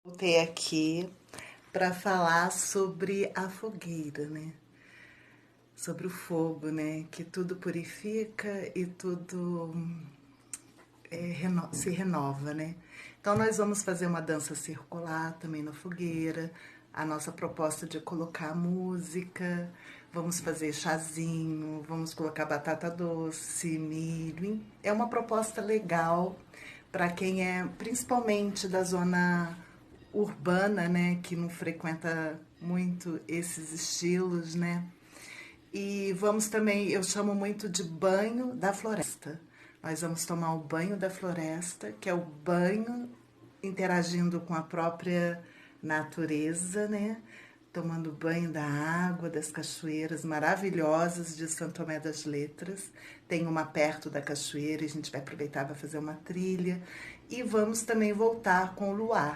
Voltei aqui para falar sobre a fogueira, né? Sobre o fogo, né? Que tudo purifica e tudo se renova, né? Então nós vamos fazer uma dança circular também na fogueira. A nossa proposta de colocar música, vamos fazer chazinho, vamos colocar batata doce, milho. É uma proposta legal para quem é principalmente da zona urbana, né, que não frequenta muito esses estilos, né? E vamos também, eu chamo muito de banho da floresta. Nós vamos tomar o banho da floresta, que é o banho interagindo com a própria natureza, né? Tomando banho da água, das cachoeiras maravilhosas de São Tomé das Letras. Tem uma perto da cachoeira, a gente vai aproveitar para fazer uma trilha. E vamos também voltar com o luar.